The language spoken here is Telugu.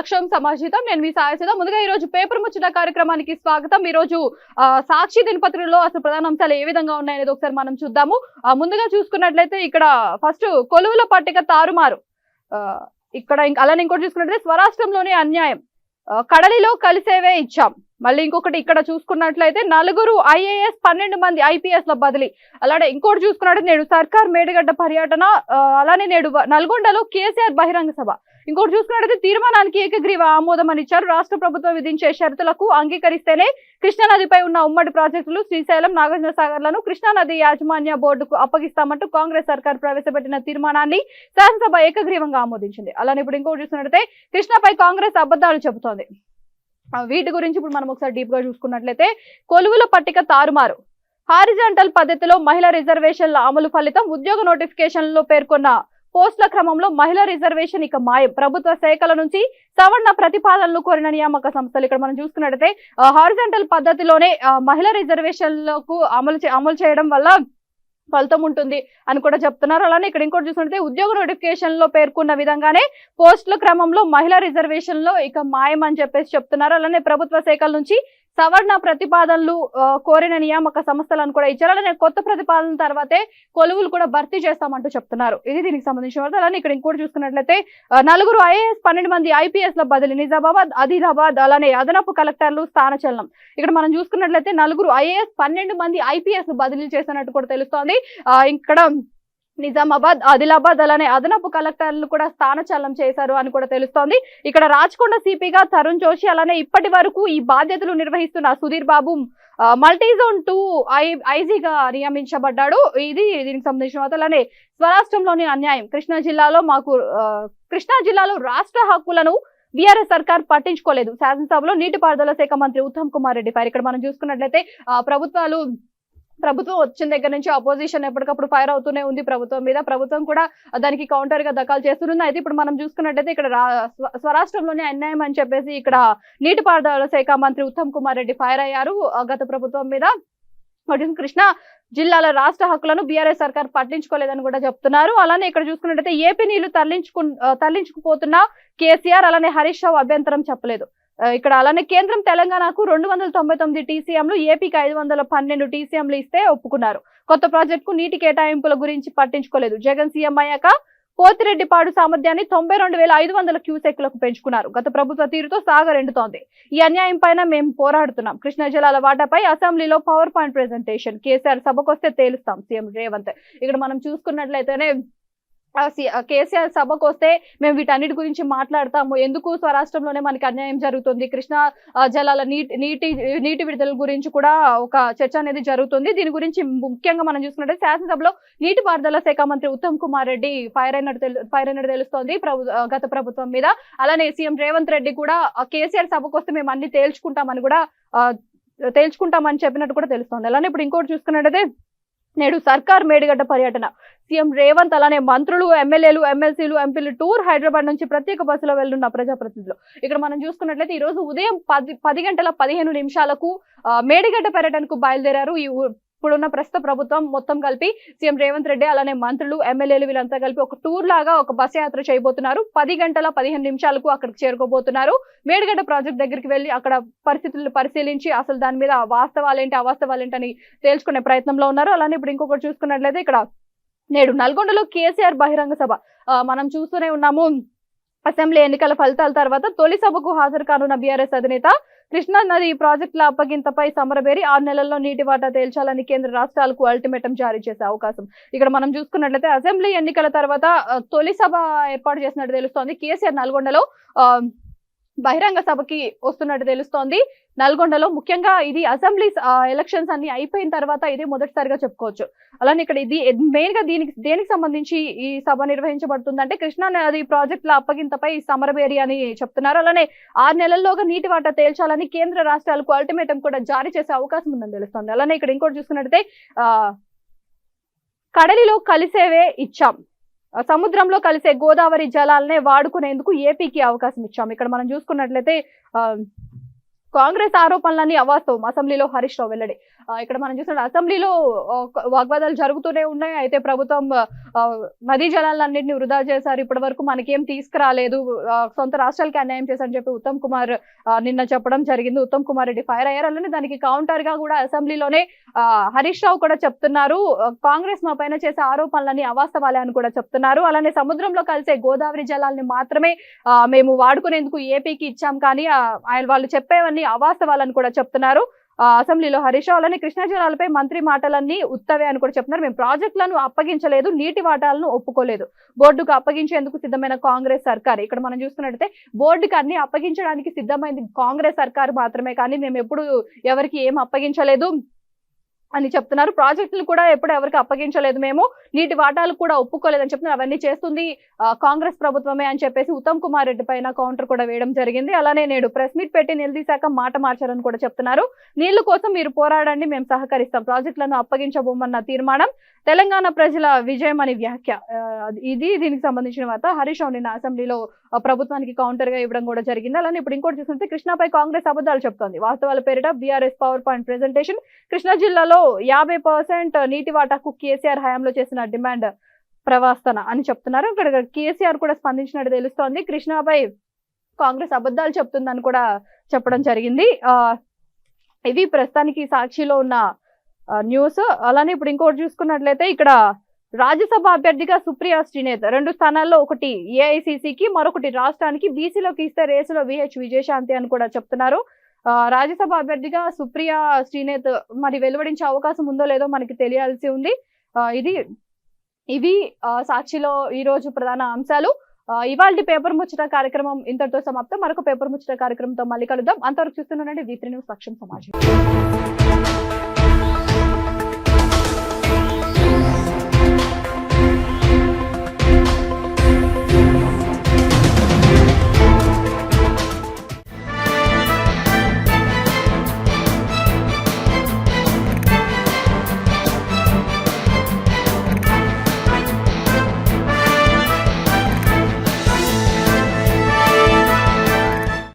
సాక్ష్యం సమాజితం. నేను మీ సాయసిద్ధం. ముందుగా ఈ రోజు పేపర్ ముచ్చట కార్యక్రమానికి స్వాగతం. ఈ రోజు సాక్షి దినపత్రికలో అసలు ప్రధాన అంశాలు ఏ విధంగా ఉన్నాయనేది ఒకసారి మనం చూద్దాము. ముందుగా చూసుకున్నట్లయితే ఇక్కడ ఫస్ట్ కొలువుల పట్టిక తారుమారు. ఇక్కడ అలానే ఇంకోటి చూసుకున్నట్లయితే స్వరాష్ట్రంలోనే అన్యాయం, కడలిలో కలిసేవే ఇచ్చాం. మళ్ళీ ఇంకొకటి ఇక్కడ చూసుకున్నట్లయితే 4 IAS 12 మంది IPS ల బదిలీ. అలానే ఇంకోటి చూసుకున్నట్టు నేడు సర్కార్ మేడిగడ్డ పర్యటన, అలానే నేడు నల్గొండలో కేసీఆర్ బహిరంగ సభ. ఇంకోటి చూసుకున్నట్లయితే తీర్మానానికి ఏకగ్రీవ ఆమోదం అని ఇచ్చారు. రాష్ట్ర ప్రభుత్వం విధించే షరతులకు అంగీకరిస్తేనే కృష్ణానదిపై ఉన్న ఉమ్మడి ప్రాజెక్టులు శ్రీశైలం, నాగార్జున సాగర్లను కృష్ణానది యాజమాన్య బోర్డుకు అప్పగిస్తామంటూ కాంగ్రెస్ సర్కార్ ప్రవేశపెట్టిన తీర్మానాన్ని శాసనసభ ఏకగ్రీవంగా ఆమోదించింది. అలానే ఇప్పుడు ఇంకోటి చూసుకున్నట్లయితే కృష్ణపై కాంగ్రెస్ అబద్ధాలు చెబుతోంది. వీటి గురించి ఇప్పుడు మనం ఒకసారి డీప్ గా చూసుకున్నట్లయితే కొలువుల పట్టిక తారుమారు, హారిజాంటల్ పద్ధతిలో మహిళా రిజర్వేషన్ల అమలు ఫలితం, ఉద్యోగ నోటిఫికేషన్లలో పేర్కొన్న పోస్టుల క్రమంలో మహిళా రిజర్వేషన్ ఇక మాయం, ప్రభుత్వ శాఖల నుంచి సవర్ణ ప్రతిపాదనలు కోరిన నియామక సంస్థలు. ఇక్కడ మనం చూసుకున్నట్లయితే హారిజాంటల్ పద్ధతిలోనే మహిళా రిజర్వేషన్లకు అమలు చేయడం వల్ల ఫలితం ఉంటుంది అని కూడా చెప్తున్నారు. అలానే ఇక్కడ ఇంకోటి చూసుకుంటే ఉద్యోగ నోటిఫికేషన్ లో పేర్కొన్న విధంగానే పోస్టుల క్రమంలో మహిళా రిజర్వేషన్ లో ఇక మాయం అని చెప్పేసి చెప్తున్నారు. అలానే ప్రభుత్వ శాఖల నుంచి సవర్ణ ప్రతిపాదనలు కోరిన నియామక సంస్థలను కూడా ఇచ్చారు. అలానే కొత్త ప్రతిపాదన తర్వాతే కొలువులు కూడా భర్తీ చేస్తామంటూ చెప్తున్నారు. ఇది దీనికి సంబంధించిన వార్త. అలానే ఇక్కడ ఇంకోటి చూసుకున్నట్లయితే 4 IAS 12 మంది IPS ల బదిలీ, నిజామాబాద్, ఆదిలాబాద్, అలానే అదనపు కలెక్టర్లు స్థానచలనం. ఇక్కడ మనం చూసుకున్నట్లయితే 4 IAS 12 మంది IPS బదిలీ చేసినట్టు కూడా తెలుస్తోంది. ఇక్కడ నిజామాబాద్, ఆదిలాబాద్, అలానే అదనపు కలెక్టర్లు కూడా స్థానచలనం చేశారు అని కూడా తెలుస్తోంది. ఇక్కడ రాచకొండ సిపిగా తరుణ్ జోషి, అలానే ఇప్పటి వరకు ఈ బాధ్యతలు నిర్వహిస్తున్న సుధీర్ బాబు మల్టీజోన్ 2 ఐజీగా నియమించబడ్డాడు. ఇది దీనికి సంబంధించిన వార్త. అలానే స్వరాష్ట్రంలోని అన్యాయం, కృష్ణా జిల్లాలో రాష్ట్ర హక్కులను బీఆర్ఎస్ సర్కార్ పట్టించుకోలేదు. శాసనసభలో నీటిపారుదల శాఖ మంత్రి ఉత్తమ్ కుమార్ రెడ్డి ఫైర్. ఇక్కడ మనం చూసుకున్నట్లయితే ప్రభుత్వం వచ్చిన దగ్గర నుంచి అపోజిషన్ ఎప్పటికప్పుడు ఫైర్ అవుతూనే ఉంది ప్రభుత్వం మీద. ప్రభుత్వం కూడా దానికి కౌంటర్ గా దఖలు చేస్తుంది. అయితే ఇప్పుడు మనం చూసుకున్నట్టయితే ఇక్కడ స్వరాష్ట్రంలోనే అన్యాయం అని చెప్పేసి ఇక్కడ నీటిపారుదల శాఖ మంత్రి ఉత్తమ్ కుమార్ రెడ్డి ఫైర్ అయ్యారు గత ప్రభుత్వం మీద. కృష్ణా జిల్లాల రాష్ట్ర హక్కులను బీఆర్ఎస్ సర్కార్ పట్టించుకోలేదని కూడా చెప్తున్నారు. అలానే ఇక్కడ చూసుకున్నట్టయితే ఏపీ నీళ్లు తరలించుకుపోతున్న కేసీఆర్, అలానే హరీష్ రావు అభ్యంతరం చెప్పలేదు. ఇక్కడ అలానే కేంద్రం తెలంగాణకు 299 TCMలు, ఏపీకి 512 TCMలు ఇస్తే ఒప్పుకున్నారు. కొత్త ప్రాజెక్టుకు నీటి కేటాయింపుల గురించి పట్టించుకోలేదు. జగన్ సీఎం అయ్యాక పోతిరెడ్డిపాడు సామర్థ్యాన్ని 92,500 క్యూసెక్లకు పెంచుకున్నారు. గత ప్రభుత్వ తీరుతో సాగర్ ఎండుతోంది. ఈ అన్యాయం పైన మేము పోరాడుతున్నాం. కృష్ణా జలాల వాటాపై అసెంబ్లీలో పవర్ పాయింట్ ప్రెజెంటేషన్, కేసీఆర్ సభకొస్తే తేలుస్తాం సీఎం రేవంత్. ఇక్కడ మనం చూసుకున్నట్లయితేనే కేసీఆర్ సభకు వస్తే మేము వీటన్నిటి గురించి మాట్లాడతాము, ఎందుకు స్వరాష్ట్రంలోనే మనకి అన్యాయం జరుగుతుంది, కృష్ణా జలాల నీటి విడుదల గురించి కూడా ఒక చర్చ అనేది జరుగుతుంది. దీని గురించి ముఖ్యంగా మనం చూసుకుంటే శాసనసభలో నీటిపారుదల శాఖ మంత్రి ఉత్తమ్ కుమార్ రెడ్డి ఫైర్ అయినట్టు తెలుస్తోంది గత ప్రభుత్వం మీద. అలానే సీఎం రేవంత్ రెడ్డి కూడా కేసీఆర్ సభకు వస్తే మేము అన్ని తేల్చుకుంటామని చెప్పినట్టు కూడా తెలుస్తోంది. అలానే ఇప్పుడు ఇంకోటి చూసుకున్నట్టయితే నేడు సర్కార్ మేడిగడ్డ పర్యటన, సీఎం రేవంత్, అలానే మంత్రులు, ఎమ్మెల్యేలు, ఎమ్మెల్సీలు, ఎంపీలు టూర్. హైదరాబాద్ నుంచి ప్రత్యేక బస్సులో వెళ్తున్న ప్రజాప్రతినిధులు. ఇక్కడ మనం చూసుకున్నట్లయితే ఈ రోజు ఉదయం 10:15 మేడిగడ్డ పర్యటనకు బయలుదేరారు. ఇప్పుడున్న ప్రస్తుత ప్రభుత్వం మొత్తం కలిపి సీఎం రేవంత్ రెడ్డి, అలానే మంత్రులు, ఎమ్మెల్యేలు వీళ్ళంతా కలిపి ఒక టూర్ లాగా ఒక బస్ యాత్ర చేయబోతున్నారు. 10:15 అక్కడికి చేరుకోబోతున్నారు. మేడిగడ్డ ప్రాజెక్ట్ దగ్గరికి వెళ్లి అక్కడ పరిస్థితులను పరిశీలించి అసలు దాని మీద వాస్తవాలేంటి అవాస్తవాలేంటి అని తేల్చుకునే ప్రయత్నంలో ఉన్నారు. అలానే ఇప్పుడు ఇంకొకటి చూసుకున్నట్లయితే ఇక్కడ నేడు నల్గొండలో కేసీఆర్ బహిరంగ సభ. మనం చూస్తూనే ఉన్నాము. అసెంబ్లీ ఎన్నికల ఫలితాల తర్వాత తొలి సభకు హాజరు కానున్న బీఆర్ఎస్ అధినేత కృష్ణా నది ప్రాజెక్టుల అప్పగింతపై సమరబేరి 6 నెలల్లో నీటి వాటా తేల్చాలని కేంద్ర రాష్ట్రాలకు అల్టిమేటం జారీ చేసే అవకాశం. ఇక్కడ మనం చూసుకున్నట్లయితే అసెంబ్లీ ఎన్నికల తర్వాత తొలి సభ ఏర్పాటు చేసినట్టు తెలుస్తోంది. కేసీఆర్ నల్గొండలో బహిరంగ సభకి వస్తున్నట్టు తెలుస్తోంది. నల్గొండలో ముఖ్యంగా ఇది అసెంబ్లీ ఎలక్షన్స్ అన్ని అయిపోయిన తర్వాత ఇదే మొదటిసారిగా చెప్పుకోవచ్చు. అలానే ఇక్కడ ఇది మెయిన్ గా దేనికి సంబంధించి ఈ సభ నిర్వహించబడుతుందంటే కృష్ణా నది ప్రాజెక్టుల అప్పగింతపై సమరబేరి అని చెప్తున్నారు. అలానే 6 నెలల్లోగా నీటి వాటా తేల్చాలని కేంద్ర రాష్ట్రాలకు అల్టిమేటం కూడా జారీ చేసే అవకాశం ఉందని తెలుస్తోంది. అలానే ఇక్కడ ఇంకోటి చూసుకున్నట్టయితే కడలిలో కలిసేవే ఇచ్చాం, సముద్రంలో కలిసే గోదావరి జలాలనే వాడుకునేందుకు ఏపీకి అవకాశం ఇచ్చాం. ఇక్కడ మనం చూసుకున్నట్లయితే కాంగ్రెస్ ఆరోపణలన్నీ అవాస్తవం, అసెంబ్లీలో హరీష్ రావు వెల్లడి. ఇక్కడ మనం చూసిన అసెంబ్లీలో వాగ్వాదాలు జరుగుతూనే ఉన్నాయి. అయితే ప్రభుత్వం నదీ జలాలన్నింటినీ వృధా చేశారు, ఇప్పటి వరకు మనకేం తీసుకురాలేదు, సొంత రాష్ట్రాలకి అన్యాయం చేశారని చెప్పి ఉత్తమ్ కుమార్ నిన్న చెప్పడం జరిగింది. ఉత్తమ్ కుమార్ రెడ్డి ఫైర్ అయ్యారు. అలానే దానికి కౌంటర్ గా కూడా అసెంబ్లీలోనే హరీష్ రావు కూడా చెప్తున్నారు, కాంగ్రెస్ మా పైన చేసే ఆరోపణలన్నీ అవాస్తవాలే అని కూడా చెప్తున్నారు. అలానే సముద్రంలో కలిసే గోదావరి జలాల్ని మాత్రమే మేము వాడుకునేందుకు ఏపీకి ఇచ్చాం, కానీ వాళ్ళు చెప్పేవన్నీ అవాస్తవాలని కూడా చెప్తున్నారు అసెంబ్లీలో హరీష్ రావు. అలానే కృష్ణా జలాలపై మంత్రి మాటలన్నీ ఉత్తవే అని కూడా చెప్తున్నారు. మేము ప్రాజెక్టులను అప్పగించలేదు, నీటి వాటాలను ఒప్పుకోలేదు, బోర్డుకు అప్పగించేందుకు సిద్ధమైన కాంగ్రెస్ సర్కార్. ఇక్కడ మనం చూస్తున్నట్టయితే బోర్డుకి అన్ని అప్పగించడానికి సిద్ధమైంది కాంగ్రెస్ సర్కార్ మాత్రమే, కానీ మేము ఎప్పుడు ఎవరికి ఏం అప్పగించలేదు అని చెప్తున్నారు. ప్రాజెక్టులు కూడా ఎప్పుడు ఎవరికి అప్పగించలేదు, మేము నీటి వాటాలు కూడా ఒప్పుకోలేదని చెప్తున్నారు. అవన్నీ చేస్తుంది కాంగ్రెస్ ప్రభుత్వమే అని చెప్పేసి ఉత్తమ్ కుమార్ రెడ్డి పైన కౌంటర్ కూడా వేయడం జరిగింది. అలానే నేడు ప్రెస్ మీట్ పెట్టి నిలదీశాక మాట మార్చారని కూడా చెప్తున్నారు. నీళ్ల కోసం మీరు పోరాడండి, మేము సహకరిస్తాం, ప్రాజెక్టులను అప్పగించబోమన్న తీర్మానం తెలంగాణ ప్రజల విజయం అని వ్యాఖ్య. దీనికి సంబంధించిన వార్త హరీష్ రావు నిన్న అసెంబ్లీలో ప్రభుత్వానికి కౌంటర్ గా ఇవ్వడం కూడా జరిగింది. అలానే ఇప్పుడు ఇంకోటి చూస్తుంటే కృష్ణాపై కాంగ్రెస్ అబద్ధాలు చెప్తోంది, వాస్తవాల పేరిట BRS power point presentation. Krishna జిల్లాలో 50% నీటి వాటాకు కేసీఆర్ హయాంలో చేసిన డిమాండ్ ప్రవాస్తన అని చెప్తున్నారు. ఇక్కడ కేసీఆర్ కూడా స్పందించినట్టు తెలుస్తోంది. కృష్ణాపై కాంగ్రెస్ అబద్ధాలు చెప్తుందని కూడా చెప్పడం జరిగింది. ఇది ప్రస్తుతానికి సాక్షిలో ఉన్న న్యూస్. అలానే ఇప్పుడు ఇంకోటి చూసుకున్నట్లయితే ఇక్కడ రాజ్యసభ అభ్యర్థిగా సుప్రియా శ్రీనేత్ 2 స్థానాల్లో, ఒకటి ఏఐసిసికి, మరొకటి రాష్ట్రానికి. బీసీలోకి ఇస్తే రేసులో విహెచ్ విజయశాంతి అని కూడా చెప్తున్నారు. రాజ్యసభ అభ్యర్థిగా సుప్రియా శ్రీనేత్ మరి వెలువడించే అవకాశం ఉందో లేదో మనకి తెలియాల్సి ఉంది. ఇవి సాక్షిలో ఈ రోజు ప్రధాన అంశాలు. ఇవాల్టి పేపర్ ముచ్చట కార్యక్రమం ఇంతటితో సమాప్తం. మరొక పేపర్ ముచ్చట కార్యక్రమంతో మళ్ళీ కలుద్దాం. అంతవరకు చూస్తున్నానండి V3 న్యూస్ లక్ష్యం సమాజం.